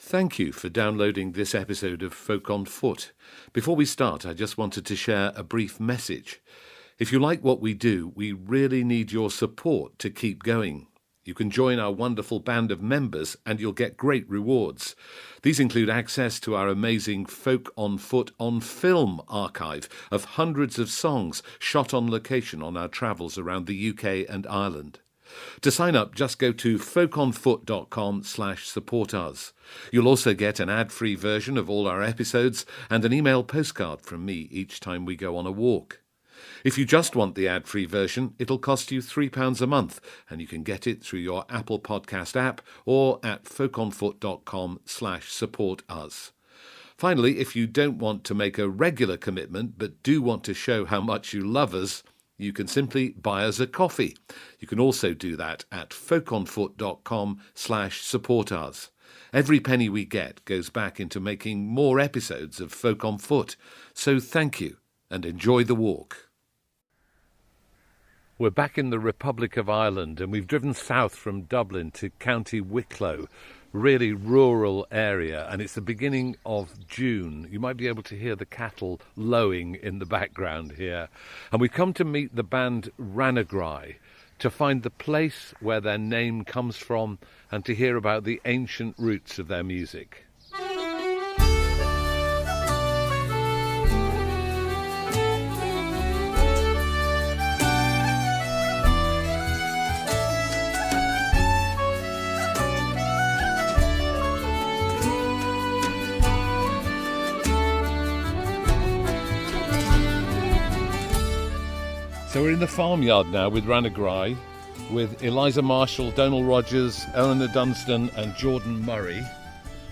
Thank you for downloading this episode of Folk on Foot. Before we start, I just wanted to share a brief message. If you like what we do, we really need your support to keep going. You can join our wonderful band of members and you'll get great rewards. These include access to our amazing Folk on Foot on film archive of hundreds of songs shot on location on our travels around the UK and Ireland. To sign up, just go to folkonfoot.com/supportus. You'll also get an ad-free version of all our episodes and an email postcard from me each time we go on a walk. If you just want the ad-free version, it'll cost you £3 a month, and you can get it through your Apple Podcast app or at folkonfoot.com/supportus. Finally, if you don't want to make a regular commitment but do want to show how much you love us, you can simply buy us a coffee. You can also do that at folkonfoot.com/supportus. Every penny we get goes back into making more episodes of Folk on Foot. So thank you and enjoy the walk. We're back in the Republic of Ireland and we've driven south from Dublin to County Wicklow, really rural area, and it's the beginning of June. You might be able to hear the cattle lowing in the background here. And we've come to meet the band Ranagri, to find the place where their name comes from and to hear about the ancient roots of their music. So we're in the farmyard now with Ranagri, with Eliza Marshall, Dónal Rogers, Eleanor Dunstan and Jordan Murray.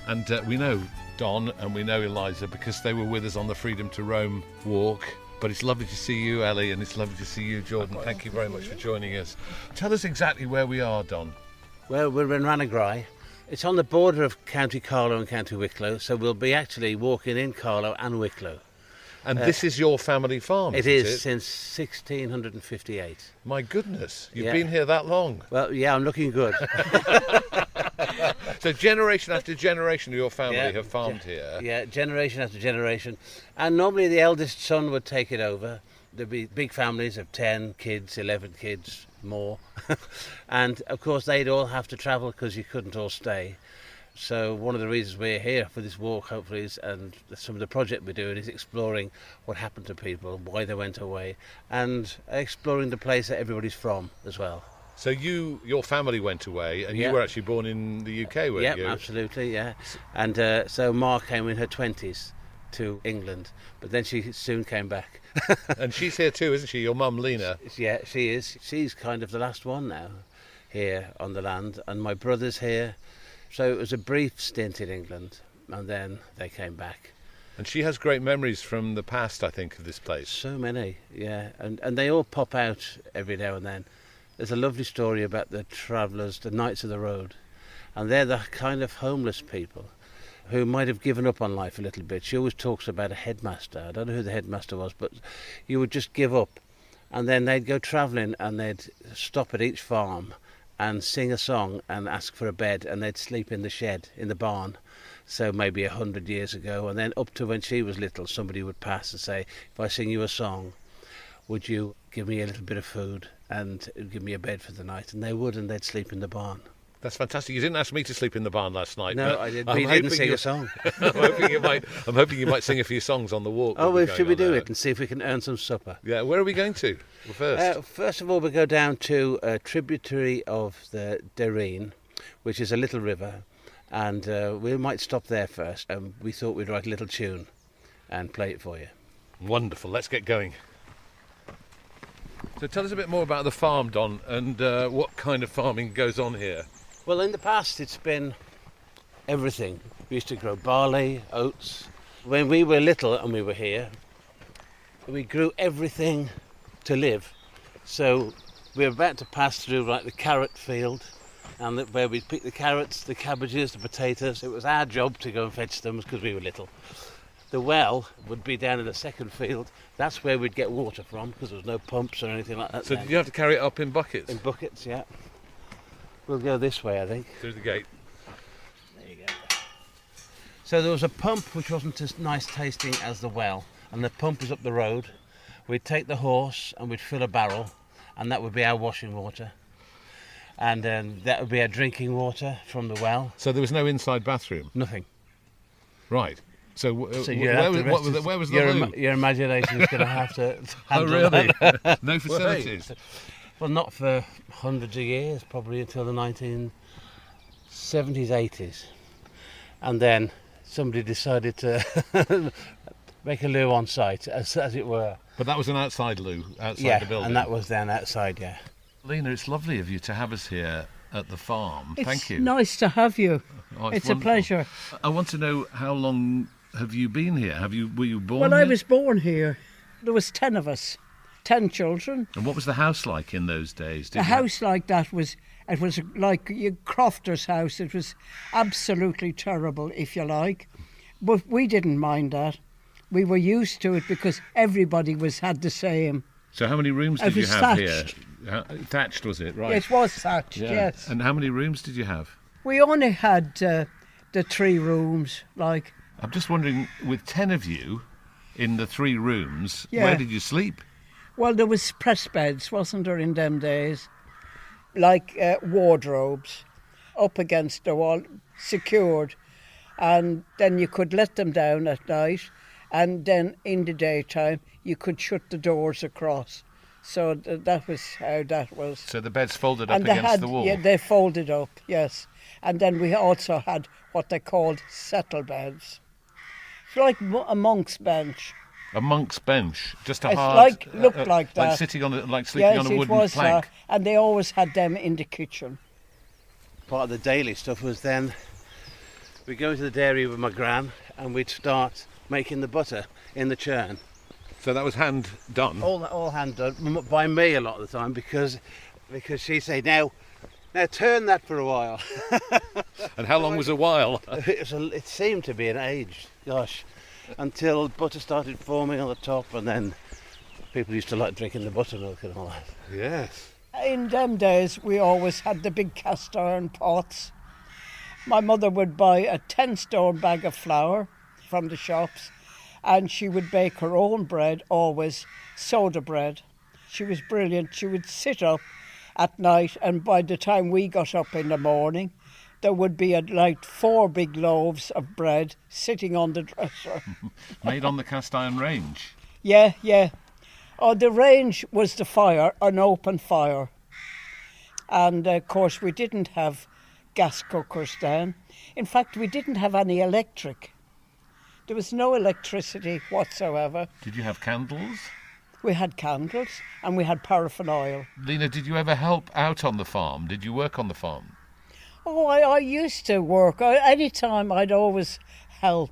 And we know Don and we know Eliza because they were with us on the Freedom to Roam walk. But it's lovely to see you, Ellie, and it's lovely to see you, Jordan. Thank you very much for joining us. Tell us exactly where we are, Don. Well, we're in Ranagri. It's on the border of County Carlow and County Wicklow, so we'll be actually walking in Carlow and Wicklow. And this is your family farm, isn't it? It is, since 1658. My goodness, you've been here that long? Well, yeah, I'm looking good. So generation after generation of your family have farmed here? Yeah, generation after generation. And normally the eldest son would take it over. There'd be big families of 10 kids, 11 kids, more. And, of course, they'd all have to travel because you couldn't all stay. So one of the reasons we're here for this walk, hopefully, and some of the project we're doing is exploring what happened to people, why they went away, and exploring the place that everybody's from as well. So your family went away, and you were actually born in the UK, weren't you? Yeah, absolutely, yeah. And so Ma came in her 20s to England, but then she soon came back. And she's here too, isn't she? Your mum, Lena. Yeah, she is. She's kind of the last one now here on the land, and my brother's here. So it was a brief stint in England, and then they came back. And she has great memories from the past, I think, of this place. So many, yeah. And they all pop out every now and then. There's a lovely story about the travellers, the Knights of the Road. And they're the kind of homeless people who might have given up on life a little bit. She always talks about a headmaster. I don't know who the headmaster was, but you would just give up. And then they'd go travelling and they'd stop at each farm and sing a song and ask for a bed, and they'd sleep in the shed, in the barn. So maybe 100 years ago, and then up to when she was little, somebody would pass and say, if I sing you a song, would you give me a little bit of food and give me a bed for the night? And they would, and they'd sleep in the barn. That's fantastic. You didn't ask me to sleep in the barn last night. No, I didn't. We didn't sing a song. I'm hoping you might sing a few songs on the walk. Oh, well, should we do it and see if we can earn some supper? Yeah, where are we going to first? First of all, we go down to a tributary of the Derreen, which is a little river, and we might stop there first. And we thought we'd write a little tune and play it for you. Wonderful. Let's get going. So tell us a bit more about the farm, Don, and what kind of farming goes on here. Well, in the past, it's been everything. We used to grow barley, oats. When we were little and we were here, we grew everything to live. So we're about to pass through like the carrot field, and where we'd pick the carrots, the cabbages, the potatoes. It was our job to go and fetch them because we were little. The well would be down in the second field. That's where we'd get water from because there was no pumps or anything like that. So did you have to carry it up in buckets? In buckets, yeah. We'll go this way, I think. Through the gate. There you go. So there was a pump which wasn't as nice tasting as the well, and the pump was up the road. We'd take the horse and we'd fill a barrel, and that would be our washing water. And that would be our drinking water from the well. So there was no inside bathroom? Nothing. Right. So, where was the loo? Your imagination is going to have to handle really? that. No facilities? Well, not for hundreds of years, probably until the 1970s, 80s. And then somebody decided to make a loo on site, as it were. But that was an outside loo, outside the building? Yeah, and that was then outside, yeah. Lena, it's lovely of you to have us here at the farm. Thank you. It's nice to have you. Oh, it's wonderful. a pleasure. I want to know, how long have you been here? Were you born Well, here? I was born here. There was 10 of us, 10 children. And what was the house like in those days? A house like that was like a crofter's house. It was absolutely terrible, if you like. But we didn't mind that. We were used to it because everybody had the same. So how many rooms did you have thatched. here? Thatched, was it? Right. It was thatched, Yeah. yes. And how many rooms did you have? We only had the 3 rooms, like. I'm just wondering, with 10 of you in the 3 rooms, Yeah. where did you sleep? Well, there was press beds, wasn't there, in them days? Like wardrobes, up against the wall, secured. And then you could let them down at night, and then in the daytime you could shut the doors across. So that was how that was. So the beds folded up And against the wall? Yeah, they folded up, yes. And then we also had what they called settle beds. It's like a monk's bench. A monk's bench, just a It's hard... looked like that. Like sitting on like sleeping on a wooden it was, plank. and they always had them in the kitchen. Part of the daily stuff was then we'd go into the dairy with my gran and we'd start making the butter in the churn. So that was hand done? All hand done by me a lot of the time because she'd say, now turn that for a while. And how long was a while? It seemed to be an age, gosh, until butter started forming on the top, and then people used to like drinking the buttermilk and all that. Yes. In them days, we always had the big cast iron pots. My mother would buy a 10-stone bag of flour from the shops, and she would bake her own bread, always soda bread. She was brilliant. She would sit up at night, and by the time we got up in the morning, there would be like 4 big loaves of bread sitting on the dresser. Made on the cast iron range? Yeah. Oh, the range was the fire, an open fire. And of course we didn't have gas cookers then. In fact, we didn't have any electric. There was no electricity whatsoever. Did you have candles? We had candles and we had paraffin oil. Lena, did you ever help out on the farm? Did you work on the farm? Oh, I used to work. Any time I'd always help.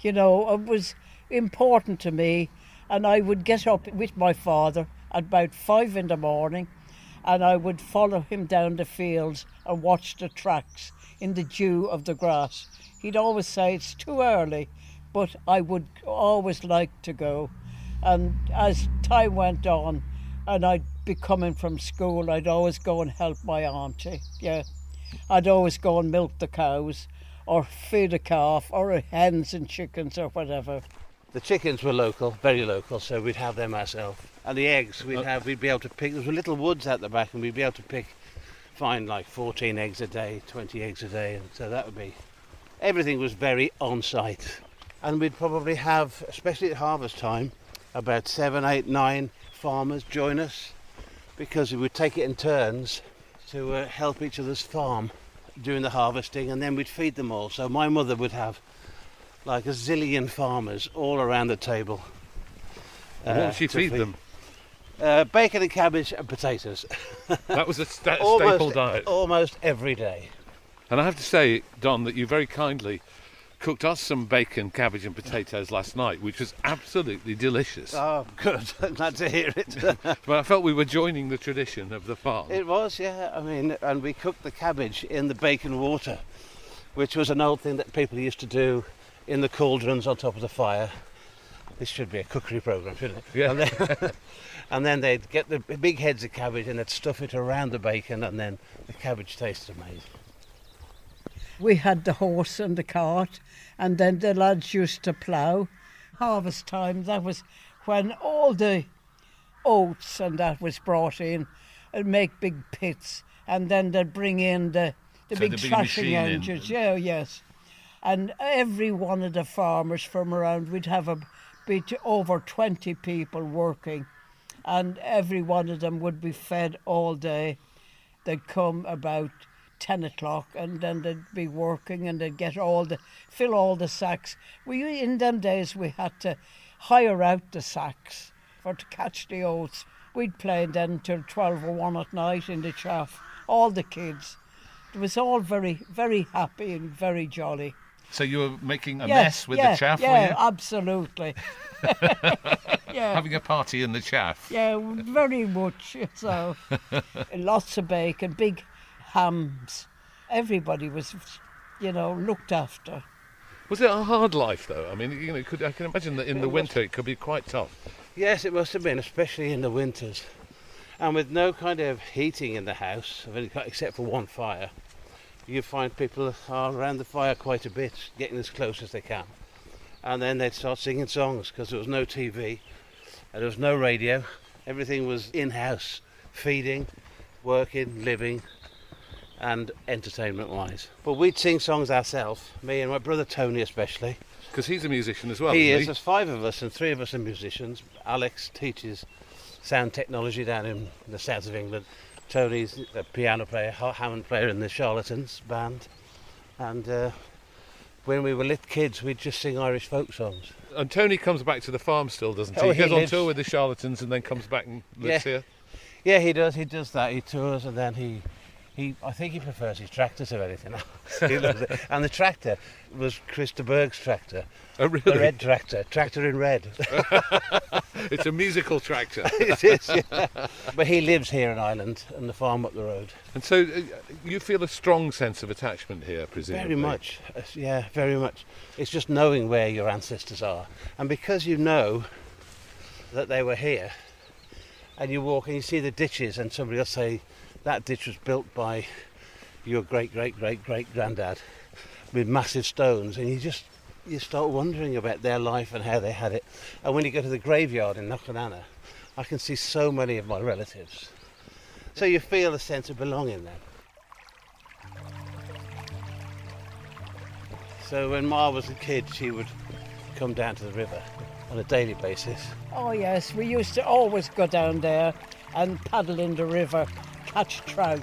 You know, it was important to me. And I would get up with my father at about 5 in the morning, and I would follow him down the fields and watch the tracks in the dew of the grass. He'd always say it's too early, but I would always like to go. And as time went on and I'd be coming from school, I'd always go and help my auntie. Yeah, I'd always go and milk the cows or feed a calf or hens and chickens or whatever. The chickens were local, very local, so we'd have them ourselves. And the eggs we'd be able to pick. There were little woods at the back, and we'd be able to find like 14 eggs a day, 20 eggs a day, and so that would be. Everything was very on site, and we'd probably have, especially at harvest time, about 7, 8, 9 farmers join us, because we would take it in turns to help each other's farm during the harvesting, and then we'd feed them all. So my mother would have like a zillion farmers all around the table. What did she feed them? Bacon and cabbage and potatoes. That was a staple diet. Almost every day. And I have to say, Don, that you very kindly cooked us some bacon, cabbage and potatoes last night, which was absolutely delicious. Oh, good. I'm glad to hear it. But I felt we were joining the tradition of the farm. It was, yeah. I mean, and we cooked the cabbage in the bacon water, which was an old thing that people used to do in the cauldrons on top of the fire. This should be a cookery programme, shouldn't it? Yeah. And then they'd get the big heads of cabbage and they'd stuff it around the bacon, and then the cabbage tasted amazing. We had the horse and the cart, and then the lads used to plough. Harvest time, that was when all the oats and that was brought in and make big pits, and then they'd bring in the big thrashing engines. Yeah, yes. And every one of the farmers from around, we'd have over 20 people working, and every one of them would be fed all day. They'd come about 10 o'clock, and then they'd be working, and they'd fill all the sacks. In them days we had to hire out the sacks to catch the oats. We'd play then till 12 or 1 at night in the chaff, all the kids. It was all very, very happy and very jolly. So you were making a mess with the chaff, were you? Yeah, absolutely. Yeah. Having a party in the chaff. Yeah, very much. So, lots of bacon, big hams. Everybody was, looked after. Was it a hard life, though? I mean, I can imagine that in the winter it could be quite tough. Yes, it must have been, especially in the winters. And with no kind of heating in the house, except for one fire, you find people are around the fire quite a bit, getting as close as they can. And then they'd start singing songs, because there was no TV, and there was no radio. Everything was in-house, feeding, working, living, and entertainment-wise. But we'd sing songs ourselves, me and my brother Tony especially. Because he's a musician as well, He isn't is. There's 5 of us, and 3 of us are musicians. Alex teaches sound technology down in the south of England. Tony's a piano player, Hammond player in the Charlatans band. And when we were little kids, we'd just sing Irish folk songs. And Tony comes back to the farm still, doesn't he? Oh, he goes he on lives- tour with the Charlatans and then comes back and lives here. Yeah, he does. He does that. He tours, and then he I think he prefers his tractor to anything else. He loves it. And the tractor was Chris de Burgh's tractor. Oh, really? The red tractor in red. It's a musical tractor. It is, yeah. But he lives here in Ireland, and the farm up the road. And so you feel a strong sense of attachment here, presumably? Very much, yeah, very much. It's just knowing where your ancestors are. And because you know that they were here, and you walk and you see the ditches, and somebody will say, that ditch was built by your great-great-great-great-granddad with massive stones, and you start wondering about their life and how they had it. And when you go to the graveyard in Knocklanana, I can see so many of my relatives. So you feel a sense of belonging then. So when Ma was a kid, she would come down to the river on a daily basis. Oh yes, we used to always go down there and paddle in the river, catch trout.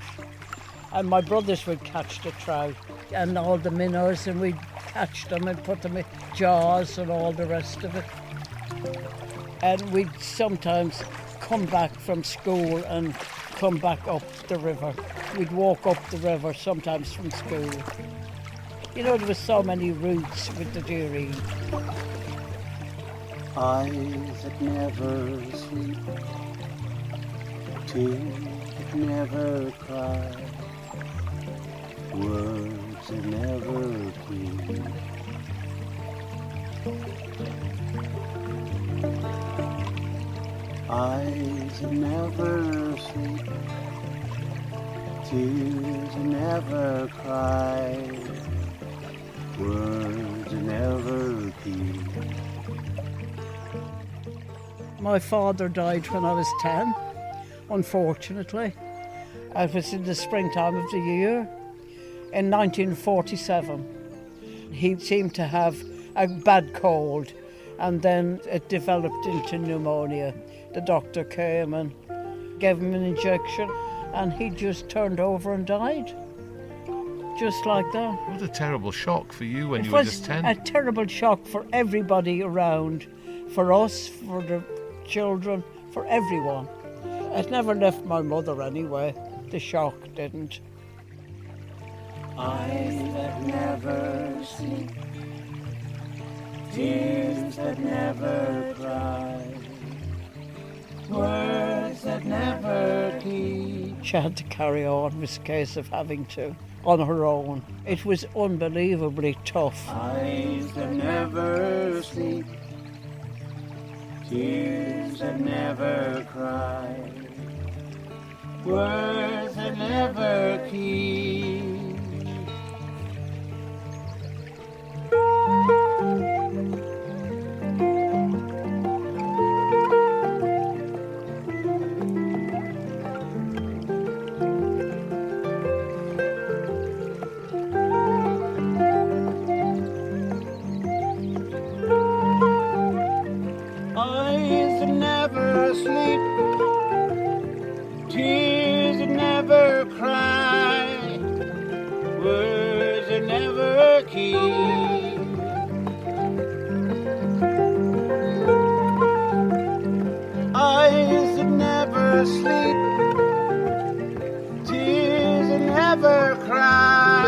And my brothers would catch the trout and all the minnows, and we'd catch them and put them in jars and all the rest of it. And we'd sometimes come back from school and come back up the river. We'd walk up the river sometimes from school. There was so many routes with the Deering. Eyes that never sleep, tears that never cry, words that never keep. Eyes that never sleep, tears that never cry, words that never keep. My father died when I was 10, unfortunately. It was in the springtime of the year, in 1947. He seemed to have a bad cold, and then it developed into pneumonia. The doctor came and gave him an injection, and he just turned over and died. Just like that. What a terrible shock for you when you were just 10. It was a terrible shock for everybody around, for us, for the children, for everyone. It never left my mother anyway. The shock didn't. Eyes that never sleep, tears that never cry, words that never keep. She had to carry on. It was a case of having to, on her own. It was unbelievably tough. Eyes that never sleep, tears that never cry, words that never keep. asleep. Tears that never cry.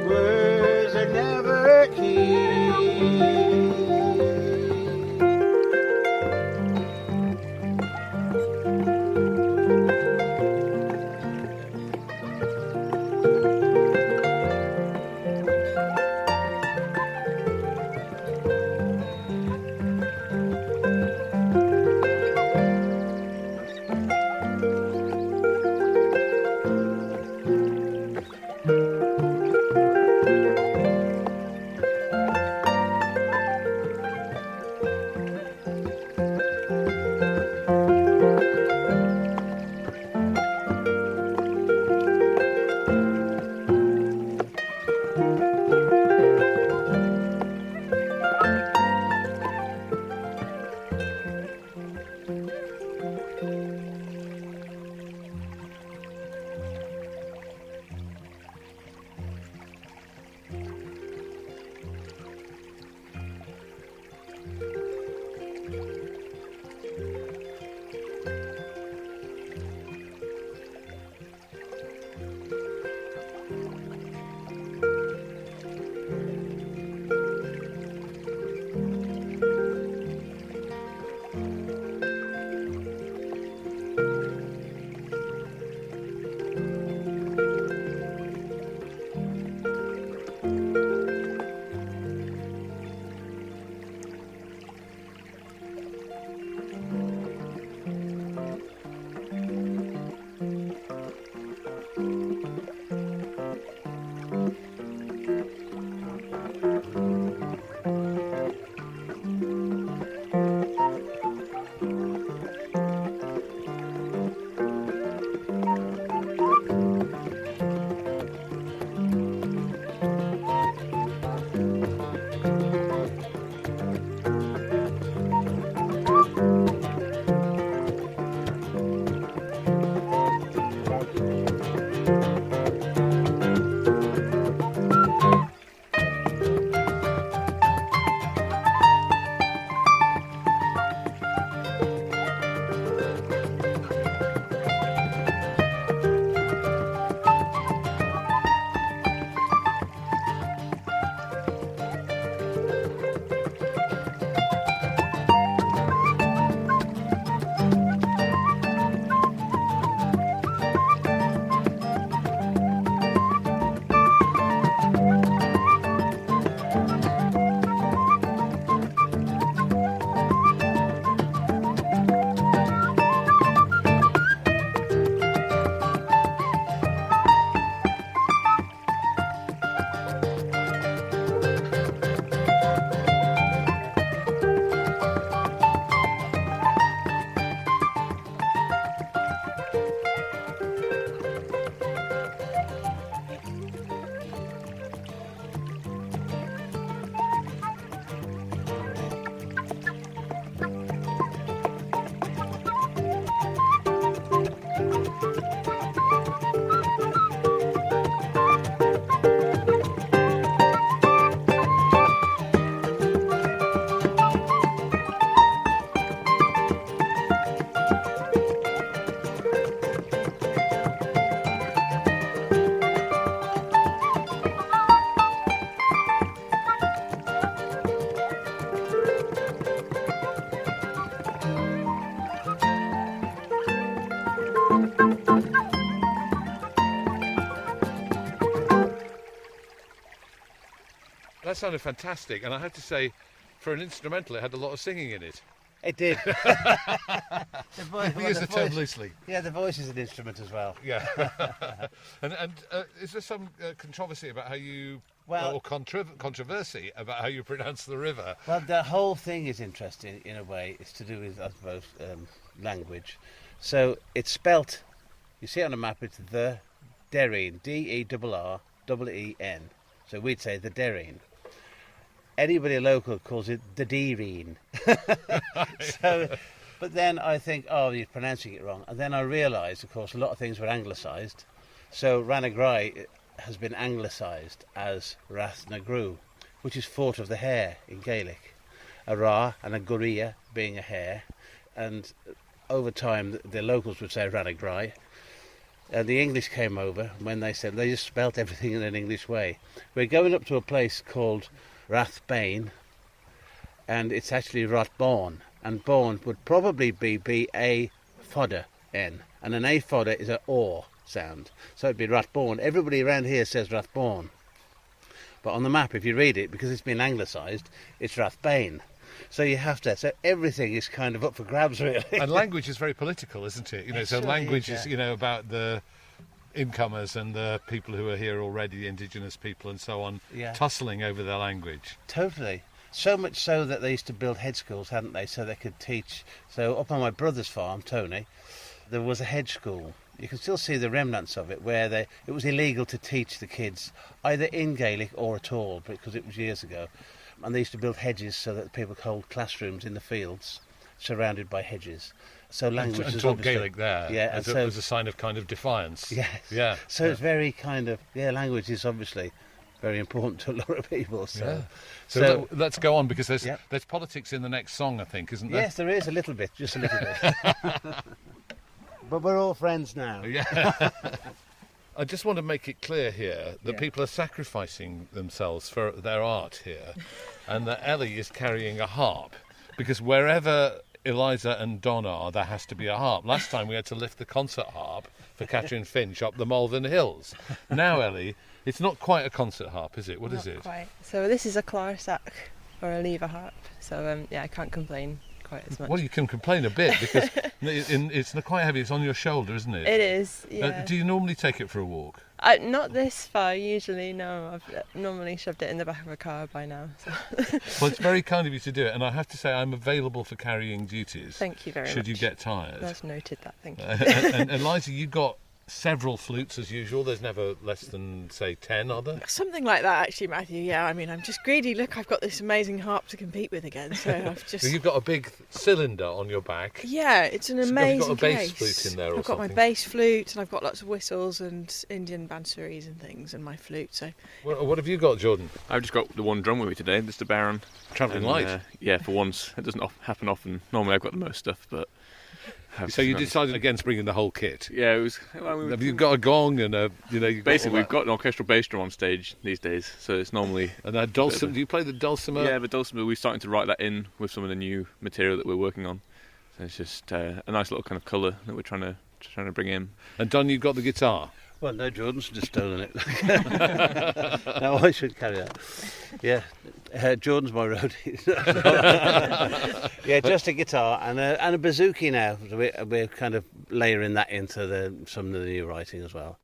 Words that never keep. That sounded fantastic, and I have to say, for an instrumental, it had a lot of singing in it. It did. We use the term loosely. Yeah, the voice is an instrument as well. Yeah. and is there some controversy about how you, or controversy about how you pronounce the river? Well, the whole thing is interesting in a way. It's to do with, I suppose, language. So it's spelt, you see on a map, it's the Derreen, D-E-R-R-E-E-N. So we'd say the Derreen. Anybody local calls it the Derreen. So, but then I think, oh, you're pronouncing it wrong. And then I realised, of course, a lot of things were anglicised. So Ranagri has been anglicised as Rathnagru, which is fort of the hare in Gaelic. A Ra and a Guria being a hare. And over time, the locals would say Ranagri. The English came over when they said they just spelt everything in an English way. We're going up to a place called Rathbane, and it's actually Rathbone, and Bone would probably be B-A fodder N, and an A fodder is an O sound, so it'd be Rathbone. Everybody around here says Rathbone, but on the map, if you read it, because it's been anglicised, it's Rathbane. So you have to. So everything is kind of up for grabs, really. And language is very political, isn't it? So language is, yeah. About the incomers and the people who are here already, indigenous people and so on, tussling over their language. Totally. So much so that they used to build hedge schools, hadn't they, so they could teach. So up on my brother's farm, Tony, there was a hedge school. You can still see the remnants of it, where it was illegal to teach the kids either in Gaelic or at all, because it was years ago. And they used to build hedges so that people could hold classrooms in the fields, surrounded by hedges. So language and was talk obviously, Gaelic there, yeah, as a sign of kind of defiance. Yes. Yeah. So it's very kind of language is obviously very important to a lot of people. So, yeah. So let's go on, because there's politics in the next song, I think, isn't there? Yes, there is a little bit, just a little bit. But we're all friends now. Yeah. I just want to make it clear here that people are sacrificing themselves for their art here, and that Ellie is carrying a harp, because wherever Eliza and Don are, there has to be a harp. Last time we had to lift the concert harp for Catherine Finch up the Malvern Hills. Now, Ellie, it's not quite a concert harp, is it? What is it? Not quite. So this is a clarisac or a lever harp. So I can't complain quite as much. Well, you can complain a bit, because it's not quite heavy. It's on your shoulder, isn't it? It is, yeah. Do you normally take it for a walk? Not this far, usually, no. I've normally shoved it in the back of a car by now. So. Well, it's very kind of you to do it, and I have to say I'm available for carrying duties. Thank you very much. Should you get tired. That's noted, that, thank you. And Eliza, you've got several flutes as usual. There's never less than, say, 10, are there? Something like that, actually, Matthew. Yeah, I mean, I'm just greedy. Look, I've got this amazing harp to compete with again. So I've just. You've got a big cylinder on your back. Yeah, it's an amazing. You've got a bass case. flute in there, or I've got something. my bass flute, and I've got lots of whistles and Indian bansuris and things, and my flute. So. What have you got, Jordan? I've just got the one drum with me today, just a Baron. Travelling light. Yeah, for once. It doesn't happen often. Normally I've got the most stuff, but. So you decided against bringing the whole kit? Yeah, it was. Have you got a gong and a? Basically, we've got an orchestral bass drum on stage these days, so it's normally. And a dulcimer. Do you play the dulcimer? Yeah, the dulcimer. We're starting to write that in with some of the new material that we're working on. So it's just a nice little kind of colour that we're trying to bring in. And Don, you've got the guitar. Well, no, Jordan's just stolen it. No, I should carry that. Yeah, Jordan's my roadie. Yeah, just a guitar and a bouzouki now. We're kind of layering that into some of the new writing as well.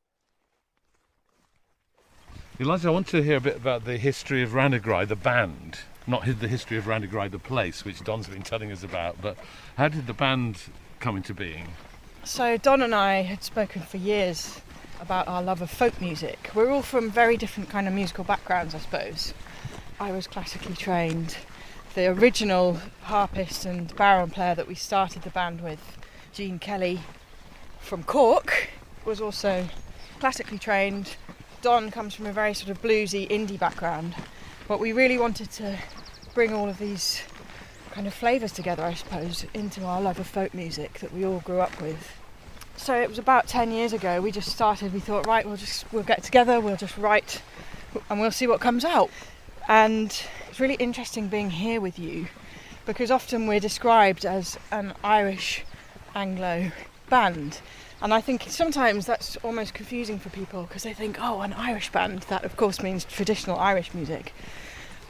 Eliza, I want to hear a bit about the history of Ranagri, the band. Not the history of Ranagri, the place, which Don's been telling us about, but how did the band come into being? So Don and I had spoken for years about our love of folk music. We're all from very different kind of musical backgrounds, I suppose. I was classically trained. The original harpist and baron player that we started the band with, Jean Kelly from Cork, was also classically trained. Don comes from a very sort of bluesy indie background, but we really wanted to bring all of these kind of flavours together, I suppose, into our love of folk music that we all grew up with. So it was about 10 years ago, we just started, we thought, right, we'll get together, we'll just write and we'll see what comes out. And it's really interesting being here with you, because often we're described as an Irish Anglo band. And I think sometimes that's almost confusing for people, because they think, oh, an Irish band, that of course means traditional Irish music.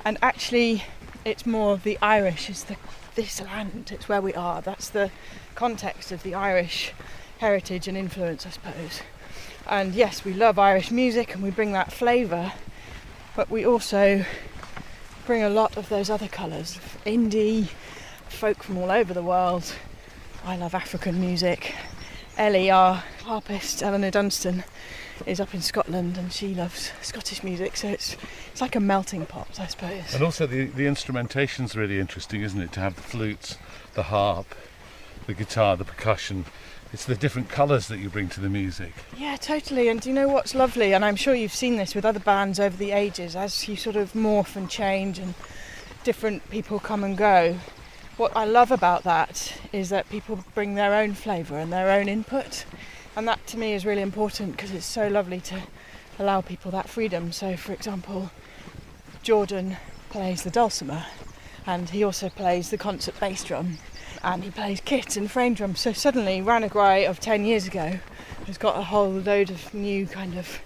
And actually it's more of the Irish, it's this land, it's where we are. That's the context of the Irish heritage and influence, I suppose. And yes, we love Irish music and we bring that flavour, but we also bring a lot of those other colours, indie, folk from all over the world. I love African music. Ellie, our harpist, Eleanor Dunstan, is up in Scotland and she loves Scottish music, so it's like a melting pot, I suppose. And also the instrumentation's really interesting, isn't it? To have the flutes, the harp, the guitar, the percussion. It's the different colours that you bring to the music. Yeah, totally. And do you know what's lovely? And I'm sure you've seen this with other bands over the ages, as you sort of morph and change and different people come and go, what I love about that is that people bring their own flavour and their own input, and that to me is really important because it's so lovely to allow people that freedom. So for example, Jordan plays the dulcimer, and he also plays the concert bass drum, and he plays kit and frame drum. So suddenly Ranagri of 10 years ago has got a whole load of new kind of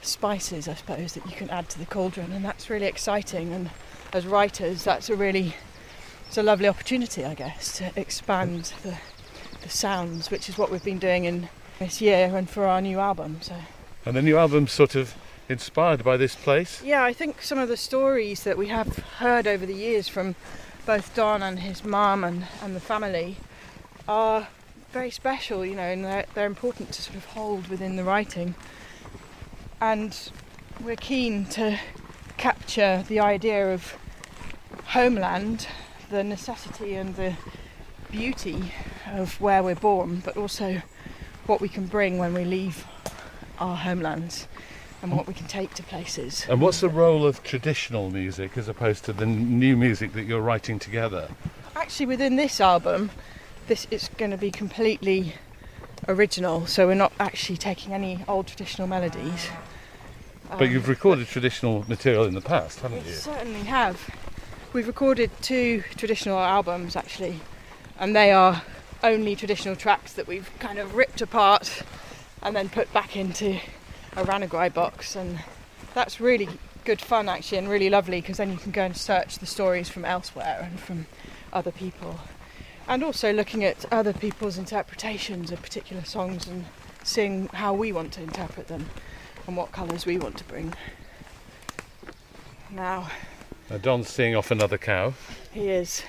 spices, I suppose, that you can add to the cauldron, and that's really exciting. And as writers, it's a lovely opportunity, I guess, to expand the sounds, which is what we've been doing in this year and for our new album. So. And the new album's sort of inspired by this place? Yeah, I think some of the stories that we have heard over the years from both Don and his mum and the family are very special, you know, and they're important to sort of hold within the writing. And we're keen to capture the idea of homeland, the necessity and the beauty of where we're born, but also what we can bring when we leave our homelands and what we can take to places. And what's the role of traditional music as opposed to the new music that you're writing together? Actually, within this album, this is going to be completely original, so we're not actually taking any old traditional melodies. But you've recorded traditional material in the past, haven't you? We certainly have. We've recorded 2 traditional albums, actually, and they are only traditional tracks that we've kind of ripped apart and then put back into a Ranagri box, and that's really good fun, actually, and really lovely, because then you can go and search the stories from elsewhere and from other people, and also looking at other people's interpretations of particular songs and seeing how we want to interpret them and what colours we want to bring. Now Don's seeing off another cow. he is.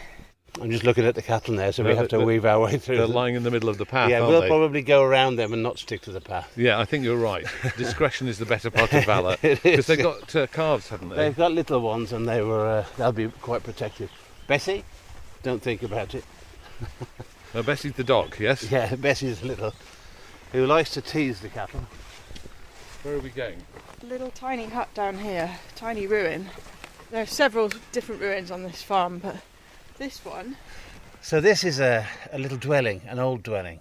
I'm just looking at the cattle there, so we have to weave our way through. They're lying in the middle of the path, Yeah, aren't we'll they? probably go around them and not stick to the path. Yeah, I think you're right. Discretion is the better part of valour. It Because is. they've got calves, haven't they? They've got little ones, and they'll be quite protective. Bessie, don't think about it. Now, Bessie's the dog, yes? Yeah, Bessie's little, who likes to tease the cattle. Where are we going? Little tiny hut down here, tiny ruin. There are several different ruins on this farm, but this one... So this is a little dwelling, an old dwelling,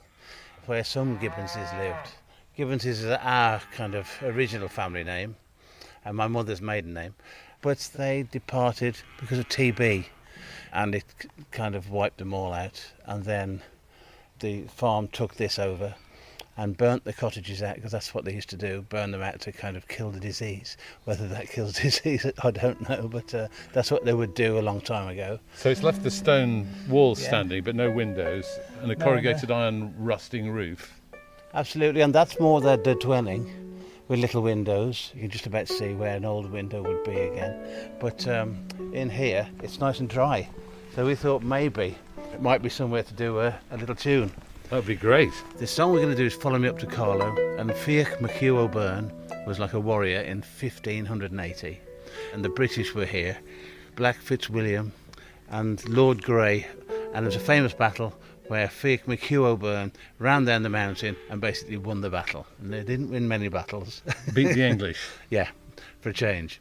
where some Gibbonses lived. Gibbonses is our kind of original family name, and my mother's maiden name, but they departed because of TB, and it kind of wiped them all out, and then the farm took this over and burnt the cottages out, because that's what they used to do, burn them out to kind of kill the disease. Whether that kills disease, I don't know, but that's what they would do a long time ago. So it's left the stone walls Yeah. standing, but no windows, and a corrugated iron rusting roof. Absolutely, and that's more the dwelling with little windows. You can just about see where an old window would be again. But in here, it's nice and dry. So we thought maybe it might be somewhere to do a little tune. That would be great. The song we're going to do is Follow Me Up to Carlow, and Fiach McHugh O'Byrne was like a warrior in 1580, and the British were here, Black Fitzwilliam and Lord Grey, and there's a famous battle where Fiach McHugh O'Byrne ran down the mountain and basically won the battle. And they didn't win many battles. Beat the English. Yeah, for a change.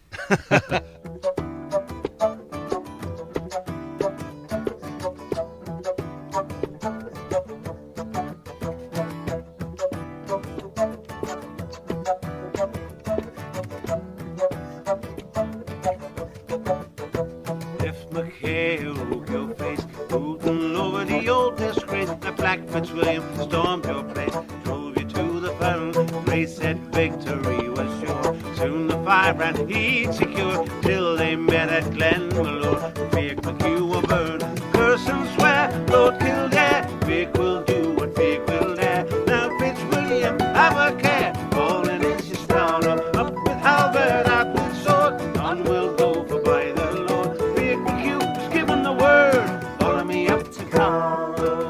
If McHale your face, moving over the old disgrace, the Black Fitzwilliam stormed your place, drove you to the found. They said victory was sure. Soon the fire and heat secure, till they met at Glenmalure. Fiach McHugh O'Byrne, curse and swear, Lord Kildare. Fiach will do what Fiach will dare. Now Fitzwilliam, have a care. Falling is your star, up with halberd, out with sword. None will go for by the Lord. Fiach McHugh was given the word. Follow me up to Carlow.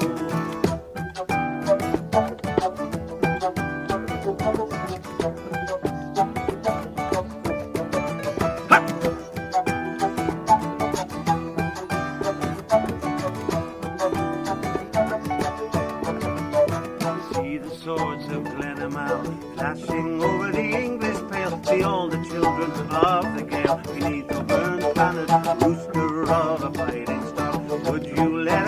See the swords of Glenamel flashing over the English pale. See all the children of the gale beneath O'Byrne's banner, rooster of a fighting star. Would you let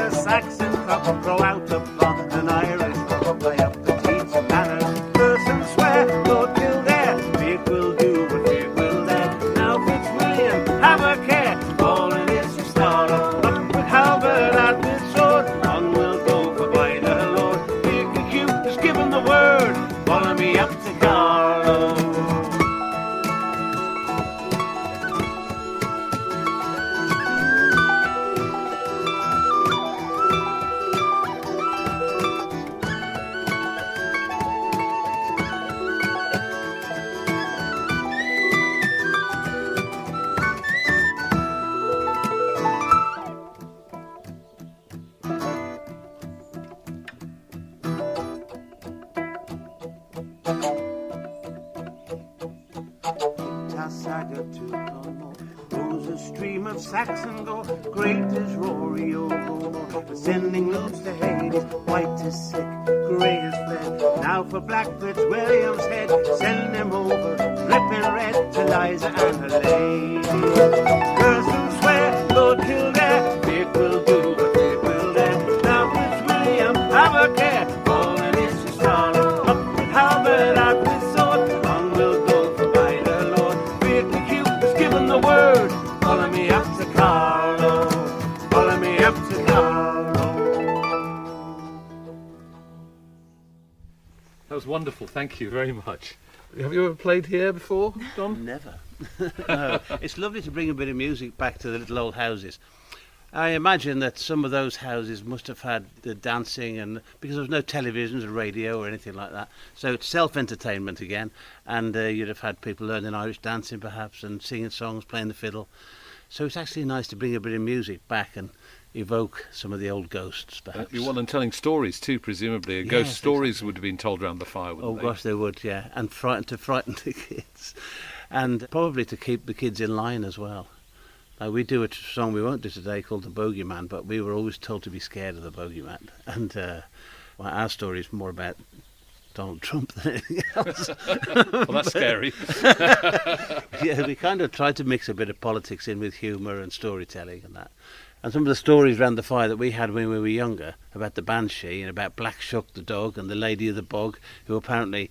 stream of Saxon go, great as Rory O'Go, ascending loose to Hades, white as sick, grey as fled. Now for Black Fitzwilliam's head, send him over, dripping red, to Liza and her lady. Girls who swear, Lord Kildare, it will do what it will then. Now Fitzwilliam, have a care, falling is his scarlet, up with halberd, out with sword, on will go for by the Lord. Beatley Hugh has given the word, follow me up to Carlow, follow me up to Carlow. That was wonderful, thank you very much. Have you ever played here before, Don? Never. No. It's lovely to bring a bit of music back to the little old houses. I imagine that some of those houses must have had the dancing, and because there was no televisions or radio or anything like that, so it's self-entertainment again, and you'd have had people learning Irish dancing perhaps and singing songs, playing the fiddle. So it's actually nice to bring a bit of music back and evoke some of the old ghosts perhaps. You want them telling stories too, presumably. Ghost stories would have been told around the fire, wouldn't they? Oh gosh, they would, yeah, and to frighten the kids, and probably to keep the kids in line as well. We do a song we won't do today called The Bogeyman, but we were always told to be scared of the Bogeyman. And our story is more about Donald Trump than anything else. Well, that's scary. Yeah, we kind of tried to mix a bit of politics in with humour and storytelling and that. And some of the stories around the fire that we had when we were younger, about the Banshee and about Black Shuck the dog and the Lady of the Bog, who apparently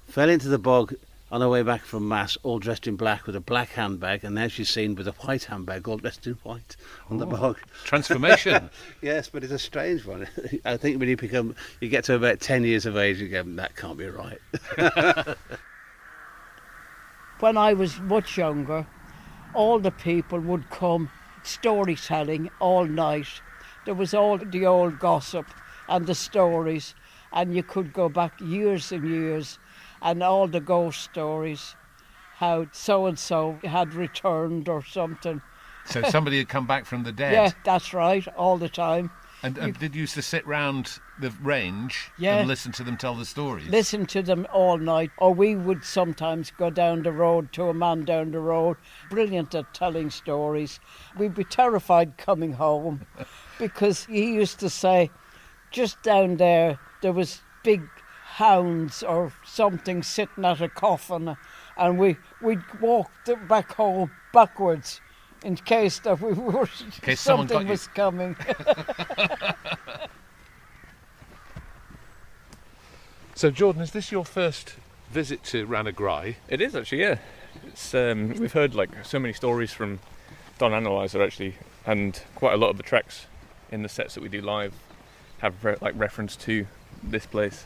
fell into the bog on her way back from Mass, all dressed in black with a black handbag, and now she's seen with a white handbag, all dressed in white on the bog. Transformation. Yes, but it's a strange one. I think when you get to about 10 years of age, you go, that can't be right. When I was much younger, all the people would come storytelling all night. There was all the old gossip and the stories, and you could go back years and years, and all the ghost stories, how so-and-so had returned or something. So somebody had come back from the dead? Yeah, that's right, all the time. And did you used to sit round the range Yeah. and listen to them tell the stories? Listen to them all night. Or we would sometimes go down the road to a man down the road, brilliant at telling stories. We'd be terrified coming home because he used to say, just down there was big hounds or something sitting at a coffin, and we'd walk back home backwards in case that we were something was coming. So Jordan, is this your first visit to Ranagri? It is actually, yeah. It's we've heard like so many stories from Don and Eliza actually, and quite a lot of the tracks in the sets that we do live have reference to this place.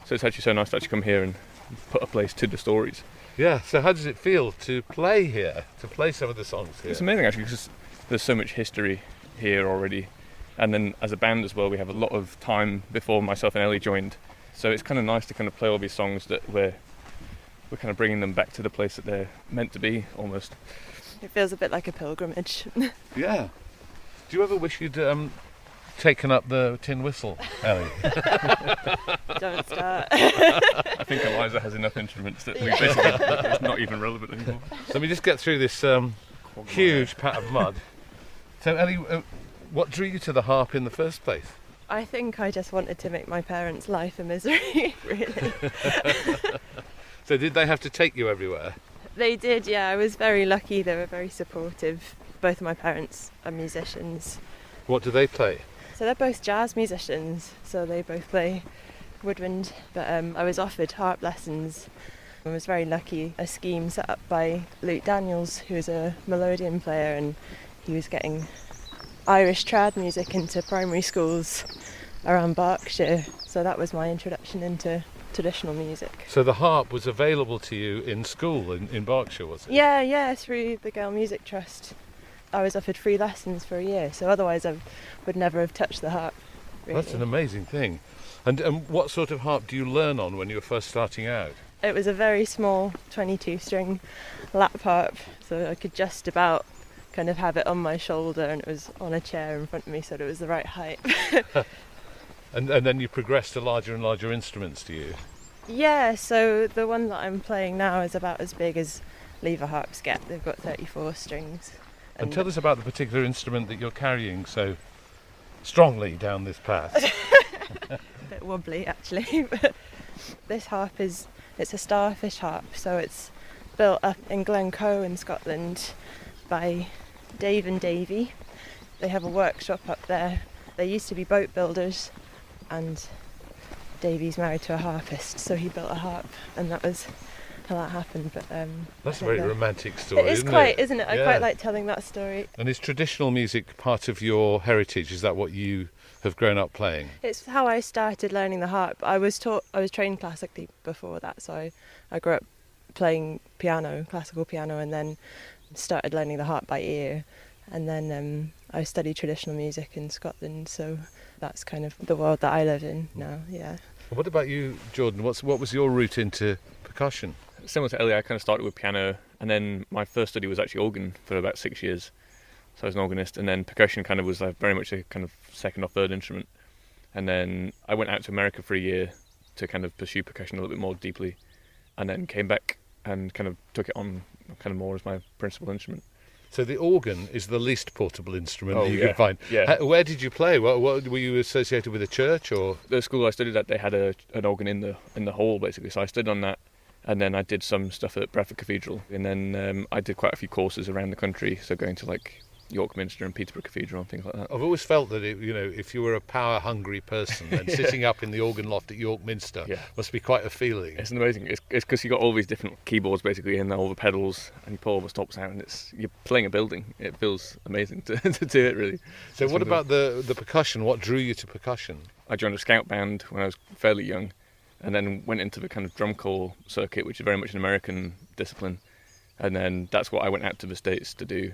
So it's actually so nice to actually come here and put a place to the stories. Yeah, so how does it feel to play here, to play some of the songs here? It's amazing actually because there's so much history here already, and then as a band as well we have a lot of time before myself and Ellie joined, so it's kind of nice to kind of play all these songs that we're kind of bringing them back to the place that they're meant to be almost. It feels a bit like a pilgrimage. Yeah. Do you ever wish you'd taken up the tin whistle, Ellie? Don't start. I think Eliza has enough instruments that we basically it's not even relevant anymore. So let me just get through this huge pat of mud. So Ellie, what drew you to the harp in the first place? I think I just wanted to make my parents' life a misery, really. So did they have to take you everywhere? They did, yeah. I was very lucky. They were very supportive. Both of my parents are musicians. What do they play? So they're both jazz musicians, so they both play woodwind. But I was offered harp lessons. I was very lucky. A scheme set up by Luke Daniels, who is a melodeon player, and he was getting Irish trad music into primary schools around Berkshire. So that was my introduction into traditional music. So the harp was available to you in school in Berkshire, was it? Yeah, through the Girl Music Trust. I was offered free lessons for a year, so otherwise I would never have touched the harp. Really. That's an amazing thing. And what sort of harp do you learn on when you were first starting out? It was a very small 22-string lap harp, so I could just about kind of have it on my shoulder, and it was on a chair in front of me, so it was the right height. And then you progressed to larger and larger instruments, do you? Yeah, so the one that I'm playing now is about as big as lever harps get. They've got 34 strings. And tell us about the particular instrument that you're carrying so strongly down this path. A bit wobbly actually. This harp it's a starfish harp, so it's built up in Glencoe in Scotland by Dave and Davy. They have a workshop up there. They used to be boat builders, and Davy's married to a harpist, so he built a harp, and that was how that happened. But that's a very romantic story. It is isn't quite, it? isn't it? I quite like telling that story. And is traditional music part of your heritage? Is that what you have grown up playing? It's how I started learning the harp. I was trained classically before that, so I grew up playing piano, classical piano, and then started learning the harp by ear. And then I studied traditional music in Scotland, so that's kind of the world that I live in now. Yeah. What about you, Jordan? What was your route into percussion? Similar to Ellie, I kind of started with piano, and then my first study was actually organ for about 6 years. So I was an organist, and then percussion kind of was very much a kind of second or third instrument. And then I went out to America for a year to kind of pursue percussion a little bit more deeply, and then came back and kind of took it on kind of more as my principal instrument. So the organ is the least portable instrument that you yeah. can find. Yeah. Where did you play? What were you associated with a church or? The school I studied at, they had an organ in the hall basically, so I stood on that, and then I did some stuff at Bradford Cathedral, and then I did quite a few courses around the country, so going to like York Minster and Peterborough Cathedral and things like that. I've always felt that if you were a power-hungry person, then sitting up in the organ loft at York Minster must be quite a feeling. It's amazing. It's because you got all these different keyboards basically and all the pedals, and you pull all the stops out, and you're playing a building. It feels amazing to do it really. So what about the percussion? What drew you to percussion? I joined a scout band when I was fairly young, and then went into the kind of drum corps circuit, which is very much an American discipline, and then that's what I went out to the States to do.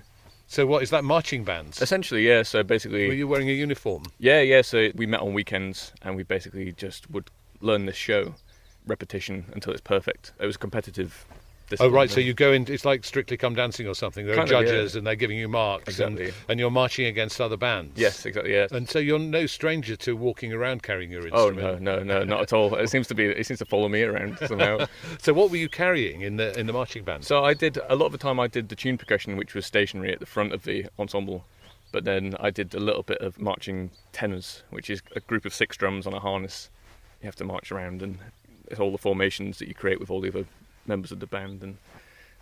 So what is that, marching bands? Essentially, yeah. So basically, were you wearing a uniform? Yeah. So we met on weekends, and we basically just would learn this show, repetition until it's perfect. It was competitive. Oh right, so you go in. It's like Strictly Come Dancing or something. There are judges, and they're giving you marks, exactly. and you're marching against other bands. Yes, exactly. Yeah. And so you're no stranger to walking around carrying your instrument. Oh no, not at all. It seems to follow me around somehow. So what were you carrying in the marching band? So I did a lot of the time. I did the tune percussion, which was stationary at the front of the ensemble, but then I did a little bit of marching tenors, which is a group of 6 drums on a harness. You have to march around, and it's all the formations that you create with all the other members of the band, and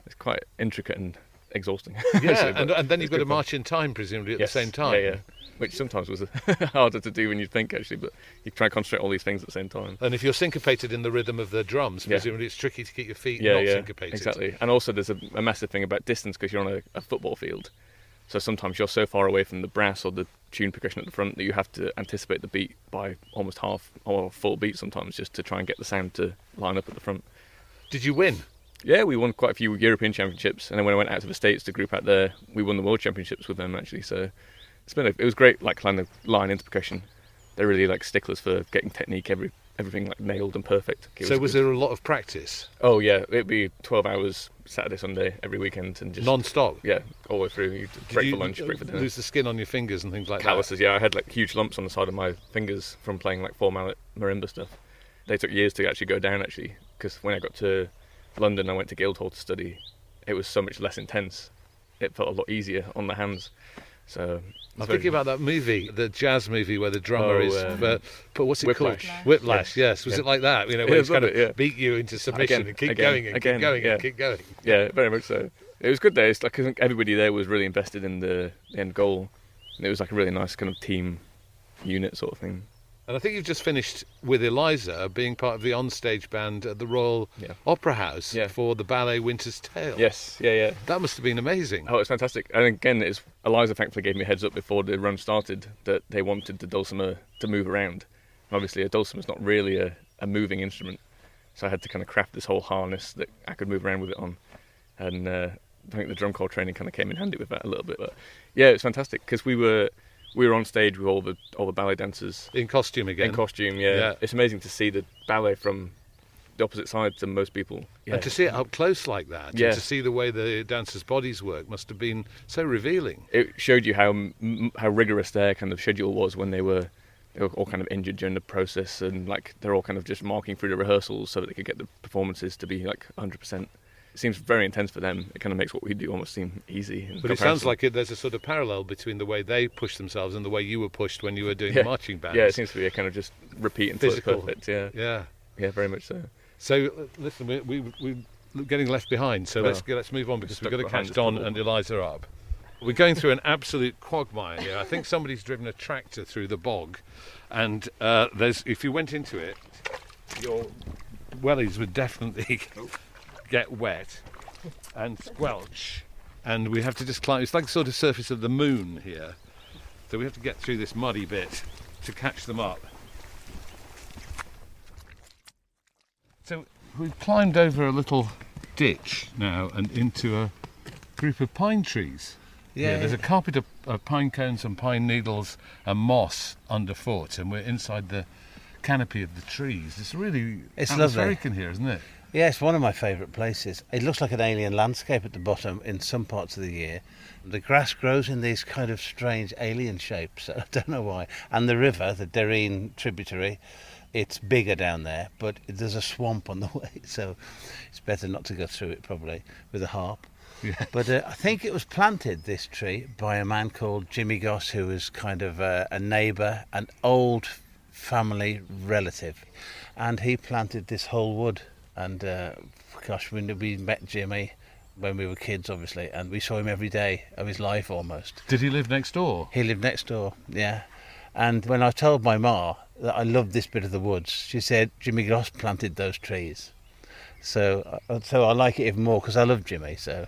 it's quite intricate and exhausting. Yeah, actually, and then you've got to fun. march in time, presumably, at Yes, the same time. Yeah. Which sometimes was harder to do when you think, actually, but you try and concentrate all these things at the same time. And if you're syncopated in the rhythm of the drums, presumably it's tricky to keep your feet not syncopated. Exactly. And also there's a massive thing about distance, because you're on a football field. So sometimes you're so far away from the brass or the tune percussion at the front that you have to anticipate the beat by almost half or a full beat sometimes, just to try and get the sound to line up at the front. Did you win? Yeah, we won quite a few European championships, and then when I went out to the States, the group out there, we won the World Championships with them actually. So it was great, like kind of line into percussion. They're really like sticklers for getting technique, everything like nailed and perfect. So was there a lot of practice? Oh yeah, it'd be 12 hours Saturday, Sunday, every weekend, and just non-stop. Yeah, all the way through. You break for lunch, break for dinner. Lose the skin on your fingers and things like Calluses, that. Yeah, I had like huge lumps on the side of my fingers from playing like 4-mallet marimba stuff. They took years to actually go down because when I got to London, I went to Guildhall to study. It was so much less intense. It felt a lot easier on the hands. So I'm thinking about that movie, the jazz movie where the drummer but what's it Whiplash. called? Whiplash. Yes. Was it like that? Where it's kind of beat you into submission and keep going and keep going and keep going. Yeah, very much so. It was good there. It's like I think everybody there was really invested in the end goal, and it was like a really nice kind of team unit sort of thing. And I think you've just finished with Eliza being part of the onstage band at the Royal Opera House for the ballet Winter's Tale. Yes, yeah. That must have been amazing. Oh, it's fantastic. And again, Eliza thankfully gave me a heads up before the run started that they wanted the dulcimer to move around. And obviously, a dulcimer's not really a moving instrument, so I had to kind of craft this whole harness that I could move around with it on. And I think the drum corps training kind of came in handy with that a little bit. But yeah, it's fantastic because we were on stage with all the ballet dancers in costume again. In costume, yeah. It's amazing to see the ballet from the opposite side to most people. Yeah. And to see it up close like that, and to see the way the dancers' bodies work must have been so revealing. It showed you how rigorous their kind of schedule was when they were all kind of injured during the process, and like they're all kind of just marking through the rehearsals so that they could get the performances to be like 100%. it seems very intense for them. It kind of makes what we do almost seem easy. But it sounds like there's a sort of parallel between the way they push themselves and the way you were pushed when you were doing the marching bands. Yeah, it seems to be a kind of just repeat until it's Physical. perfect. Yeah. Yeah. Yeah, very much so. So listen, we're getting left behind. So Well, let's move on, because we've got to behind catch this Don bubble. and Eliza up. We're going through an absolute quagmire here. I think somebody's driven a tractor through the bog, and if you went into it, your wellies would definitely get wet and squelch, and we have to just climb. It's like the sort of surface of the moon here, so we have to get through this muddy bit to catch them up. So we've climbed over a little ditch now and into a group of pine trees. Yeah, There's a carpet of pine cones and pine needles and moss underfoot, and we're inside the canopy of the trees. It's really It's atmospheric lovely. in here, isn't it? Yeah, it's one of my favourite places. It looks like an alien landscape at the bottom in some parts of the year. The grass grows in these kind of strange alien shapes. I don't know why. And the river, the Derreen tributary, it's bigger down there, but there's a swamp on the way, so it's better not to go through it probably with a harp. Yeah. But I think it was planted, this tree, by a man called Jimmy Goss, who was kind of a neighbour, an old family relative. And he planted this whole wood. And gosh, we met Jimmy when we were kids, obviously, and we saw him every day of his life almost. Did he live next door? He lived next door, yeah. And when I told my ma that I loved this bit of the woods, she said Jimmy Goss planted those trees. So I like it even more because I love Jimmy. So.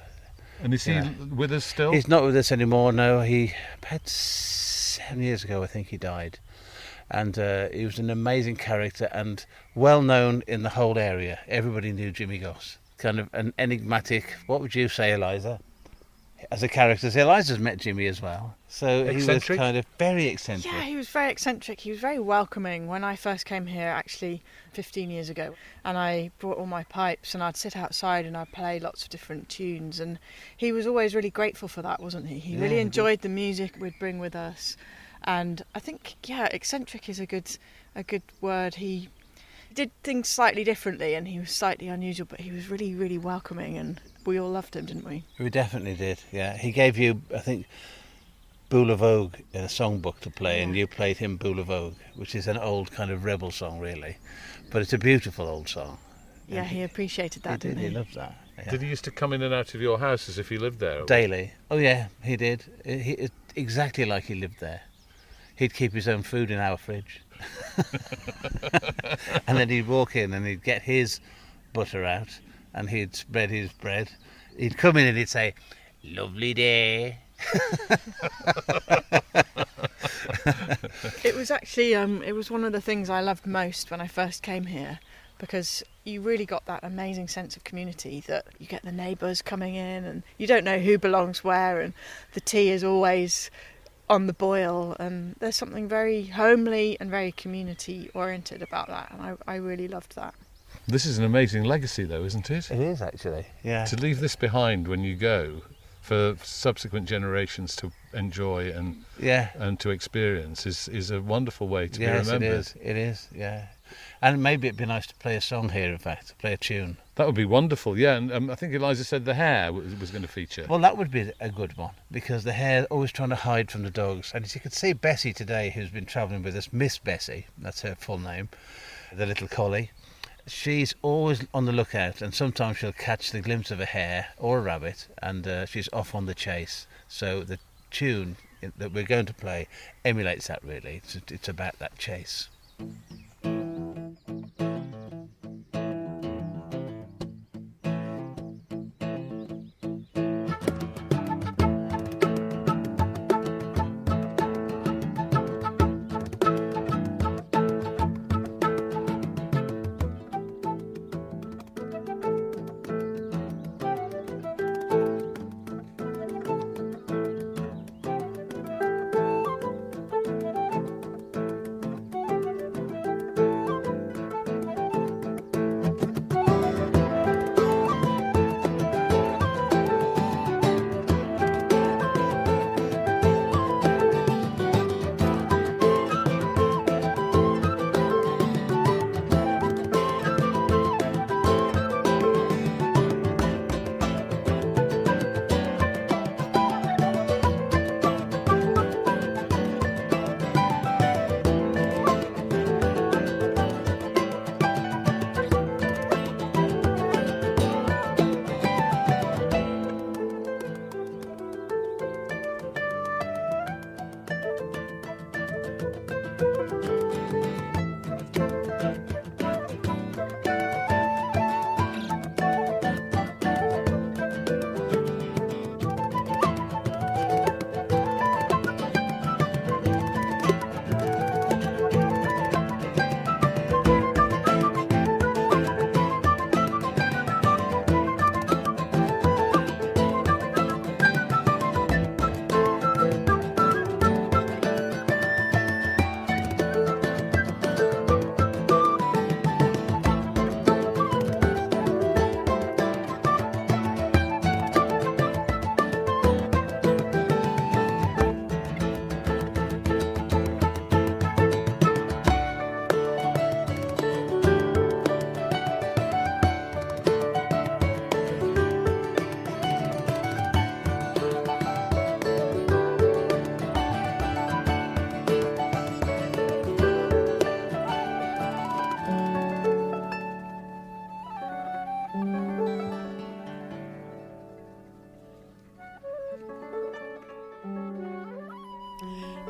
And is he with us still? He's not with us anymore, no. He about 7 years ago, I think he died. And he was an amazing character and well known in the whole area. Everybody knew Jimmy Goss. Kind of an enigmatic, what would you say, Eliza? As a character, Eliza's met Jimmy as well. So he was Eccentric? kind of very eccentric. Yeah, he was very eccentric. He was very welcoming when I first came here, actually 15 years ago. And I brought all my pipes and I'd sit outside and I'd play lots of different tunes. And he was always really grateful for that, wasn't he? He really enjoyed the music we'd bring with us. And I think, eccentric is a good word. He did things slightly differently and he was slightly unusual, but he was really, really welcoming and we all loved him, didn't we? We definitely did, yeah. He gave you, I think, Boule Vogue in a songbook to play, and you played him Boule Vogue, which is an old kind of rebel song, really. But it's a beautiful old song. Yeah, he appreciated that, didn't he? He loved that. Yeah. Did he used to come in and out of your house as if he lived there? Daily. Oh, yeah, he did. Exactly like he lived there. He'd keep his own food in our fridge. And then he'd walk in and he'd get his butter out and he'd spread his bread. He'd come in and he'd say, "Lovely day." It was actually, it was one of the things I loved most when I first came here, because you really got that amazing sense of community that you get the neighbours coming in and you don't know who belongs where, and the tea is always on the boil, and there's something very homely and very community oriented about that, and I really loved that. This is an amazing legacy, though, isn't it? It is, actually, yeah. To leave this behind when you go for subsequent generations to enjoy and to experience is a wonderful way to be remembered. Yes, it is, yeah. And maybe it'd be nice to play a song here, in fact, play a tune. That would be wonderful, yeah. And I think Eliza said the hare was going to feature. Well, that would be a good one, because the hare always trying to hide from the dogs. And as you can see, Bessie today, who's been travelling with us, Miss Bessie, that's her full name, the little collie, she's always on the lookout, and sometimes she'll catch the glimpse of a hare or a rabbit, and she's off on the chase. So the tune that we're going to play emulates that, really. It's about that chase.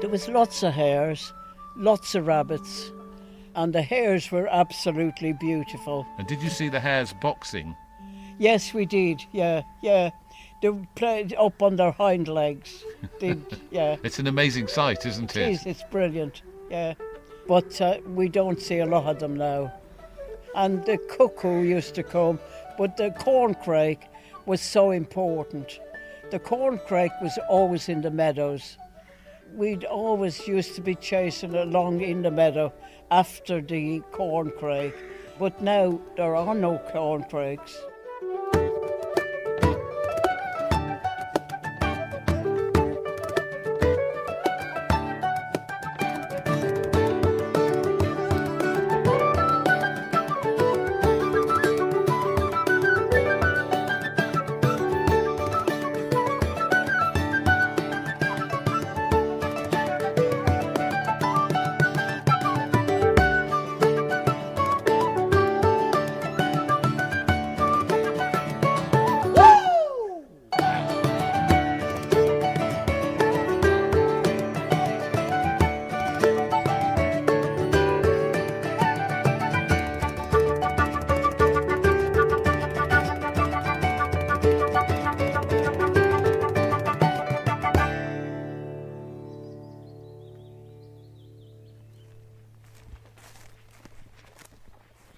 There was lots of hares, lots of rabbits, and the hares were absolutely beautiful. And did you see the hares boxing? Yes, we did, yeah. They played up on their hind legs, yeah. It's an amazing sight, isn't it? It is, it's brilliant, yeah. But we don't see a lot of them now. And the cuckoo used to come, but the corncrake was so important. The corncrake was always in the meadows. We'd always used to be chasing along in the meadow after the corncrake, but now there are no corncrakes.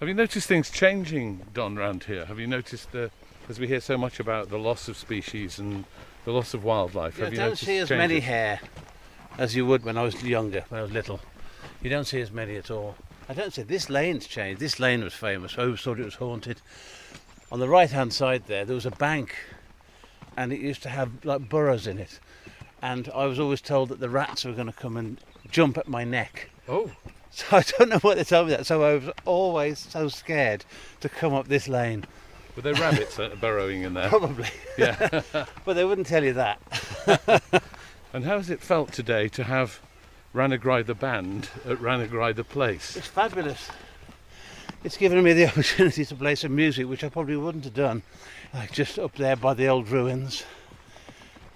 Have you noticed things changing, Don, round here? Have you noticed, as we hear so much about the loss of species and the loss of wildlife, have you don't noticed see as changes? many hare as you would when I was younger, when I was little. You don't see as many at all. I don't see, this lane's changed. This lane was famous. I always thought it was haunted. On the right-hand side there was a bank, and it used to have like burrows in it. And I was always told that the rats were going to come and jump at my neck. Oh. So I don't know what they told me that. So I was always so scared to come up this lane. Were there rabbits burrowing in there? Probably. Yeah. But they wouldn't tell you that. And how has it felt today to have Ranagri the band at Ranagri the place? It's fabulous. It's given me the opportunity to play some music, which I probably wouldn't have done, like just up there by the old ruins,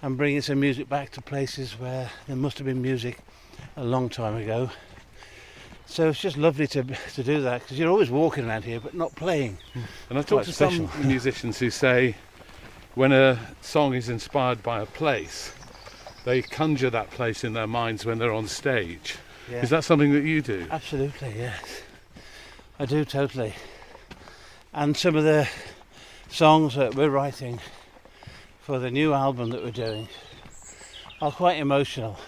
and bringing some music back to places where there must have been music a long time ago. So it's just lovely to do that, because you're always walking around here but not playing. And I've talked to some musicians who say when a song is inspired by a place, they conjure that place in their minds when they're on stage. Yeah. Is that something that you do? Absolutely, yes. I do, totally. And some of the songs that we're writing for the new album that we're doing are quite emotional.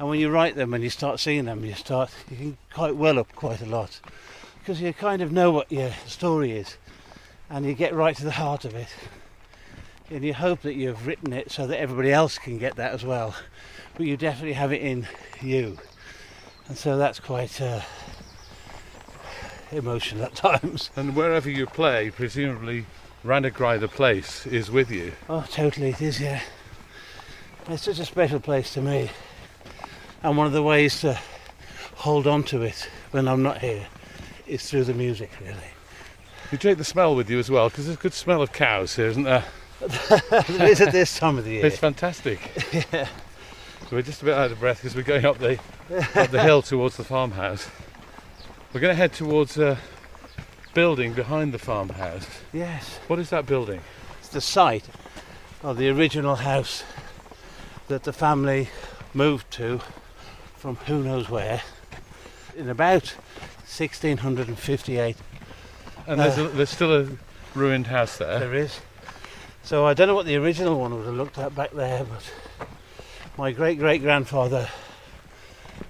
And when you write them and you start singing them, you can quite well up quite a lot, because you kind of know what your story is and you get right to the heart of it, and you hope that you've written it so that everybody else can get that as well, but you definitely have it in you, and so that's quite emotional at times. And wherever you play, presumably Ranagri the place is with you. Oh, totally, it is, yeah. It's such a special place to me. And one of the ways to hold on to it when I'm not here is through the music, really. You take the smell with you as well, because there's a good smell of cows here, isn't there? There is at this time of the year. It's fantastic. Yeah. So we're just a bit out of breath because we're going up the hill towards the farmhouse. We're going to head towards a building behind the farmhouse. Yes. What is that building? It's the site of the original house that the family moved to from who knows where in about 1658. And there's still a ruined house there. There is. So I don't know what the original one would have looked at back there, but my great-great-grandfather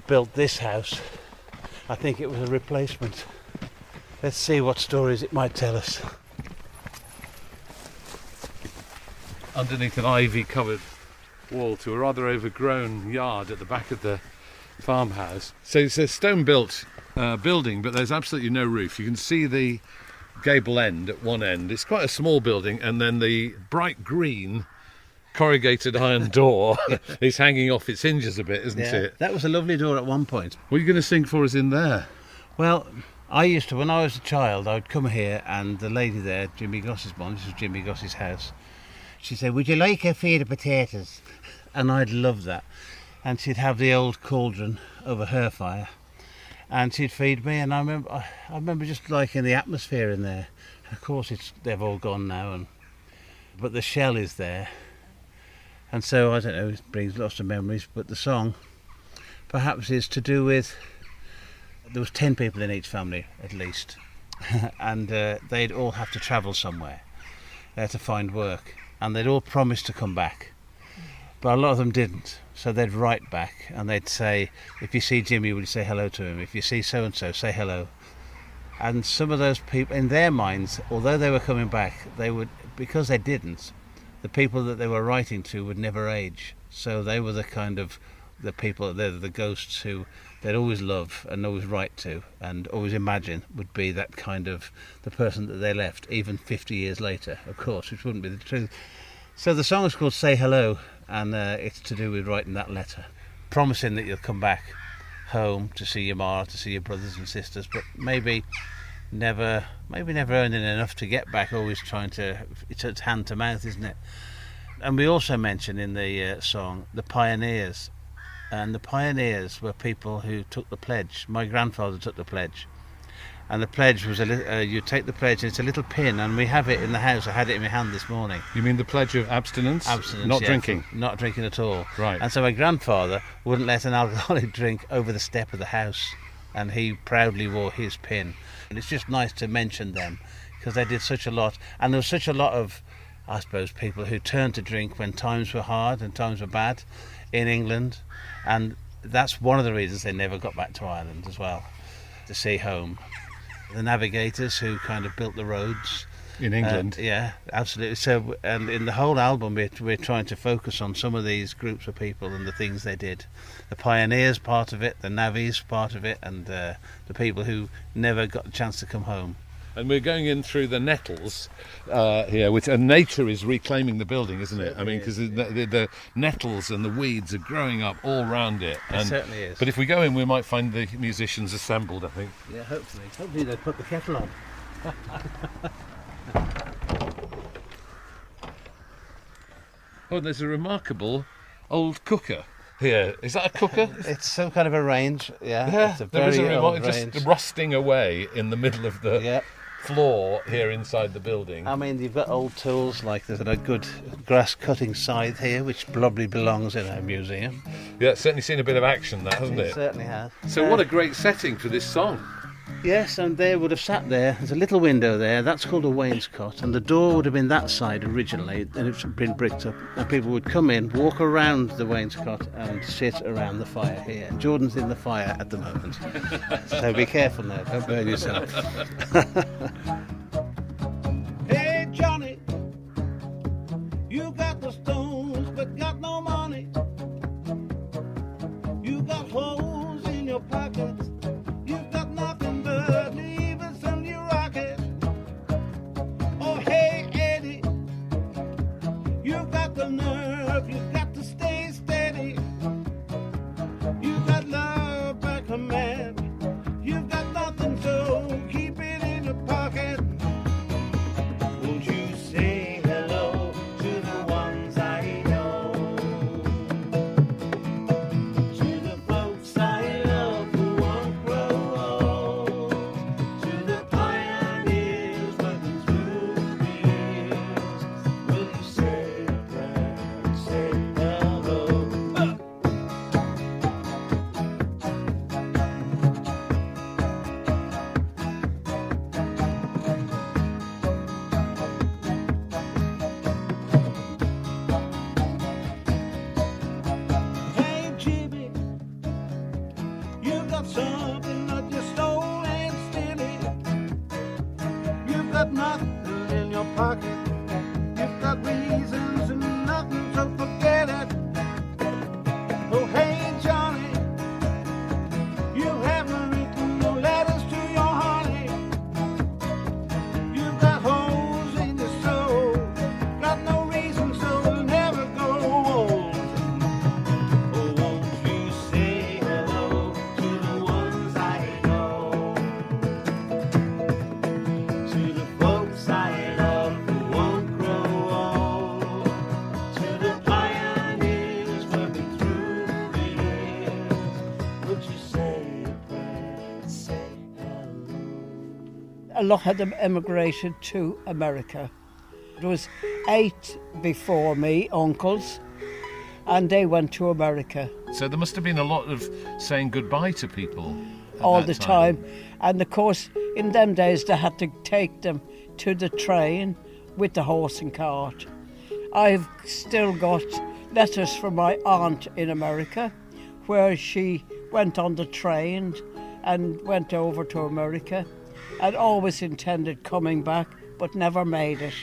built this house. I think it was a replacement. Let's see what stories it might tell us. Underneath an ivy-covered wall to a rather overgrown yard at the back of the farmhouse. So it's a stone-built building, but there's absolutely no roof. You can see the gable end at one end. It's quite a small building, and then the bright green corrugated iron door is hanging off its hinges a bit, isn't it? That was a lovely door at one point. What are you going to sing for us in there? Well, I used to, when I was a child, I would come here, and the lady there, Jimmy Goss's mum, this was Jimmy Goss's house, she said, "Would you like a feed of potatoes?" And I'd love that. and she'd have the old cauldron over her fire, and she'd feed me. And I remember just liking the atmosphere in there. And of course, they've all gone now, but the shell is there, and so I don't know. It brings lots of memories. But the song, perhaps, is to do with there was 10 people in each family at least, and they'd all have to travel somewhere to find work, and they'd all promised to come back, but a lot of them didn't. So they'd write back and they'd say, if you see Jimmy, will you say hello to him? If you see so and so, say hello. And some of those people, in their minds, although they were coming back, they would, because they didn't, the people that they were writing to would never age. So they were the kind of the people, they're the ghosts who they'd always love and always write to and always imagine would be that kind of the person that they left, even 50 years later, of course, which wouldn't be the truth. So the song is called Say Hello, and it's to do with writing that letter, promising that you'll come back home to see your ma, to see your brothers and sisters, but maybe never earning enough to get back, always trying to, it's hand to mouth, isn't it? And we also mention in the song the pioneers. And the pioneers were people who took the pledge. My grandfather took the pledge. And the pledge was you take the pledge, and it's a little pin, and we have it in the house. I had it in my hand this morning. You mean the pledge of abstinence? Abstinence, Not yeah, drinking? Not drinking at all. Right. And so my grandfather wouldn't let an alcoholic drink over the step of the house, and he proudly wore his pin. And it's just nice to mention them, because they did such a lot. And there was such a lot of, I suppose, people who turned to drink when times were hard and times were bad in England, and that's one of the reasons they never got back to Ireland as well, to see home. The navigators who kind of built the roads in England. Yeah, absolutely. So, and in the whole album, we're trying to focus on some of these groups of people and the things they did. The pioneers part of it, the navvies part of it, and the people who never got a chance to come home. And we're going in through the nettles here, and nature is reclaiming the building, isn't it? I mean, because the nettles and the weeds are growing up all round it. It certainly is. But if we go in, we might find the musicians assembled, I think. Yeah, hopefully. Hopefully they'll put the kettle on. Oh, there's a remarkable old cooker here. Is that a cooker? It's some kind of a range, yeah. Yeah, It's a there is very old just range. rusting away in the middle of the floor here inside the building. I mean, you've got old tools like there's a good grass cutting scythe here, which probably belongs in a museum. Yeah, it's certainly seen a bit of action, that, hasn't it? It certainly has. So what a great setting for this song. Yes, and they would have sat there. There's a little window there. That's called a wainscot, and the door would have been that side originally, and it's been bricked up. And people would come in, walk around the wainscot, and sit around the fire here. Jordan's in the fire at the moment, so be careful now. Don't burn yourself. Hey Johnny, you got the stones but got no money. You got holes in your pockets. You've got nothing but levers on your rocket. Oh hey Eddie, you've got the nerve. You've got to stay steady. You've got love by command. You've got nothing, so keep it in your pocket. Won't you say hello to the ones I know? To the folks I love who won't grow old. To the pioneers working through the years. Will you say a prayer and say hello? a lot of them emigrated to America. There was 8 before me, uncles, and they went to America. So there must have been a lot of saying goodbye to people at all that the time. And of course, in them days, they had to take them to the train with the horse and cart. I've still got letters from my aunt in America, where she went on the train and went over to America and always intended coming back, but never made it.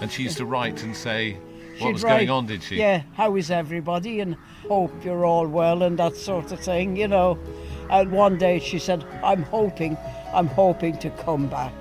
And she used to write and say what She'd was write, going on, did she? Yeah, how is everybody, and hope you're all well, and that sort of thing, you know. And one day she said, I'm hoping to come back.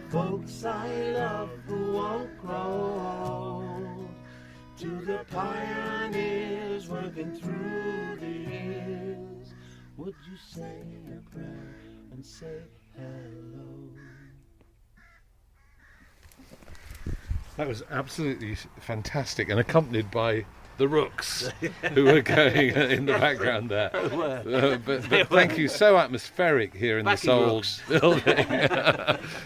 folks I love who won't grow old, to the pioneers working through the years. Would you say a prayer and say hello? That was absolutely fantastic, and accompanied by the rooks who were going in the background there. But thank you, so atmospheric here in this old building.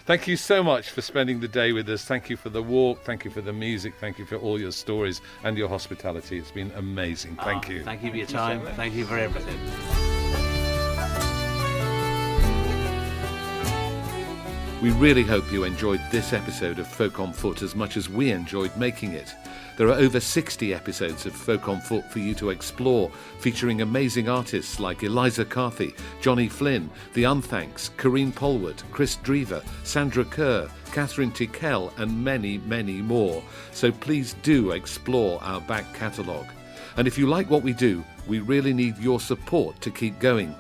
Thank you so much for spending the day with us. Thank you for the walk, thank you for the music, thank you for all your stories and your hospitality. It's been amazing. Thank you. Thank you for your time. Thank you for everything. We really hope you enjoyed this episode of Folk on Foot as much as we enjoyed making it. There are over 60 episodes of Folk on Foot for you to explore, featuring amazing artists like Eliza Carthy, Johnny Flynn, The Unthanks, Corrine Polwood, Chris Drever, Sandra Kerr, Catherine Tickell and many, many more. So please do explore our back catalogue. And if you like what we do, we really need your support to keep going.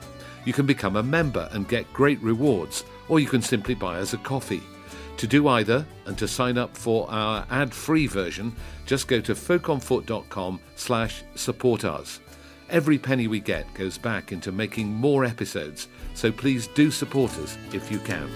You can become a member and get great rewards, or you can simply buy us a coffee. To do either, and to sign up for our ad-free version, just go to folkonfoot.com/support us. Every penny we get goes back into making more episodes, so please do support us if you can.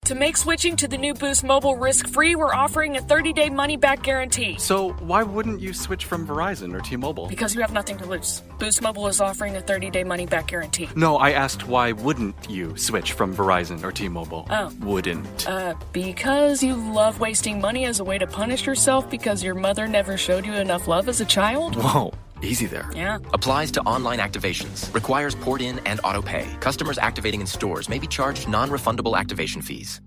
To make switching to the new Boost Mobile risk-free, we're offering a 30-day money-back guarantee. So why wouldn't you switch from Verizon or T-Mobile? Because you have nothing to lose. Boost Mobile is offering a 30-day money-back guarantee. No, I asked why wouldn't you switch from Verizon or T-Mobile? Oh. Wouldn't. Because you love wasting money as a way to punish yourself because your mother never showed you enough love as a child? Whoa. Easy there. Yeah. Applies to online activations. Requires port-in and auto-pay. Customers activating in stores may be charged non-refundable activation fees.